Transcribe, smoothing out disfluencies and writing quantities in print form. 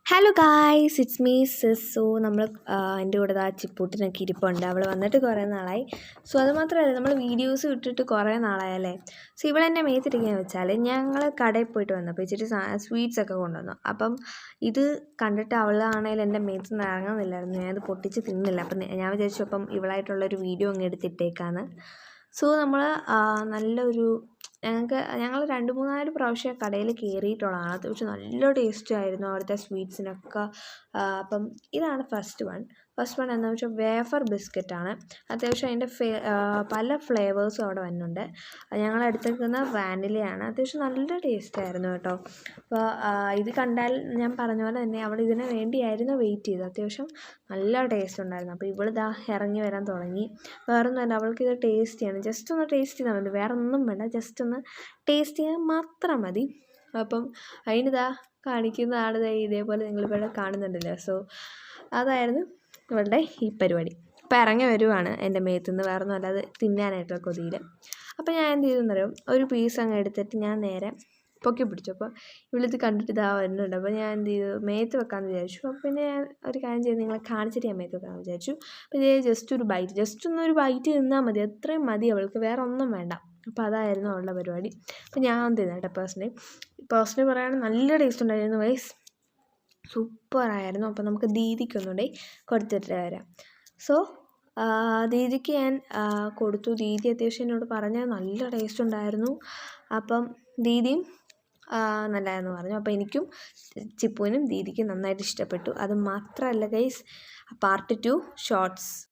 Hello guys, it's me sis. So നമ്മൾ എൻ്റെ കൂടെ ആ ചിപ്പൂട്ടിനൊക്കെ ഇരിപ്പുണ്ട്. അവൾ വന്നിട്ട് കുറേ നാളായി. സോ അതുമാത്രമല്ല, നമ്മൾ വീഡിയോസ് ഇട്ടിട്ട് കുറേ നാളായല്ലേ. സോ ഇവളെന്നെ മേത്തിരിക്കുകയെന്ന് വെച്ചാൽ, ഞങ്ങൾ കടയിൽ പോയിട്ട് വന്നപ്പോൾ ഇച്ചിരി സ്വീറ്റ്സ് ഒക്കെ കൊണ്ടുവന്നു. അപ്പം ഇത് കണ്ടിട്ട് അവളാണെങ്കിൽ എൻ്റെ മേത്ത് നിന്ന് ഇറങ്ങുന്നില്ലായിരുന്നു. ഞാനത് പൊട്ടിച്ച് തിന്നില്ല. അപ്പം ഞാൻ വിചാരിച്ചു അപ്പം ഇവളായിട്ടുള്ളൊരു വീഡിയോ അങ്ങ് എടുത്തിട്ടേക്കാന്ന്. സോ നമ്മൾ നല്ലൊരു ഞങ്ങൾ 2-3 പ്രാവശ്യം കടയിൽ കയറിയിട്ടുള്ളതാണ്. അത്യാവശ്യം നല്ല ടേസ്റ്റായിരുന്നു അവിടുത്തെ സ്വീറ്റ്സിനൊക്കെ. അപ്പം ഇതാണ് ഫസ്റ്റ് വൺ എന്താണെന്ന് വെച്ചാൽ വേഫർ ബിസ്ക്കറ്റാണ്. അത്യാവശ്യം അതിൻ്റെ പല ഫ്ലേവേഴ്സും അവിടെ വരുന്നുണ്ട്. ഞങ്ങൾ എടുത്തേക്കുന്ന വാനിലയാണ്. അത്യാവശ്യം നല്ല ടേസ്റ്റായിരുന്നു കേട്ടോ. അപ്പോൾ ഇത് കണ്ടാൽ ഞാൻ പറഞ്ഞ പോലെ തന്നെ അവൾ ഇതിന് വേണ്ടിയായിരുന്നു വെയിറ്റ് ചെയ്തത്. അത്യാവശ്യം നല്ല ടേസ്റ്റ് ഉണ്ടായിരുന്നു. അപ്പോൾ ഇവളിതാ ഇറങ്ങി വരാൻ തുടങ്ങി. വേറൊന്നുമല്ല, അവൾക്കിത് ടേസ്റ്റ് ചെയ്യണം. ജസ്റ്റ് ഒന്ന് ടേസ്റ്റ് ചെയ്താൽ മതി, വേറെ ഒന്നും വേണ്ട. ജസ്റ്റ് ഒന്ന് ടേസ്റ്റ് ചെയ്യാൻ മാത്രം മതി. അപ്പം അതിനിതാ കാണിക്കുന്നതാണ് ഇതേപോലെ നിങ്ങളിവിടെ കാണുന്നുണ്ടല്ലോ. സോ അതായിരുന്നു ഇവളുടെ ഈ പരിപാടി. ഇപ്പം ഇറങ്ങി വരുവാണ് എൻ്റെ മേത്തുനിന്ന്, വേറെ ഒന്നും അല്ലാതെ തിന്നാനായിട്ടുള്ള കൊതിയിൽ. അപ്പോൾ ഞാൻ എന്ത് ചെയ്തെന്നറിയും, ഒരു പീസ് അങ്ങ് എടുത്തിട്ട് ഞാൻ നേരെ പൊക്കി പിടിച്ചു. അപ്പോൾ ഇവളിത് കണ്ടിട്ട് ഇതാ വരുന്നുണ്ട്. അപ്പോൾ ഞാൻ എന്ത് ചെയ്തു, മേത്ത് വെക്കാമെന്ന് വിചാരിച്ചു. അപ്പോൾ പിന്നെ ഞാൻ ഒരു കാര്യം ചെയ്ത് നിങ്ങളെ കാണിച്ചിട്ട് ഞാൻ മേത്ത് വെക്കാമെന്ന് വിചാരിച്ചു. അപ്പോൾ ഇത് ജസ്റ്റ് ഒന്നൊരു ബൈറ്റ് തിന്നാൽ മതി, അത്രയും മതി അവൾക്ക്, വേറെ ഒന്നും വേണ്ട. അപ്പോൾ അതായിരുന്നു അവളുടെ പരിപാടി. അപ്പോൾ ഞാൻ തിന്നട്ടെ. പേഴ്സണലി പറയുകയാണെങ്കിൽ നല്ല ടേസ്റ്റ് ഉണ്ടായിരുന്നു വൈസ്, സൂപ്പറായിരുന്നു. അപ്പോൾ നമുക്ക് ദീദിക്കൊന്നുകൂടെ കൊടുത്തിട്ട് വരാം. സോ ദീദിക്ക് ഞാൻ കൊടുത്തു. ദീദി അത്യാവശ്യം എന്നോട് പറഞ്ഞാൽ നല്ല ടേസ്റ്റ് ഉണ്ടായിരുന്നു. അപ്പം ദീദിയും നല്ലതായിരുന്നു പറഞ്ഞു. അപ്പോൾ എനിക്കും ചിപ്പുവിനും ദീദിക്കും നന്നായിട്ട് ഇഷ്ടപ്പെട്ടു. അത് മാത്രമല്ല ഗൈസ്, പാർട്ട് 2 ഷോർട്സ്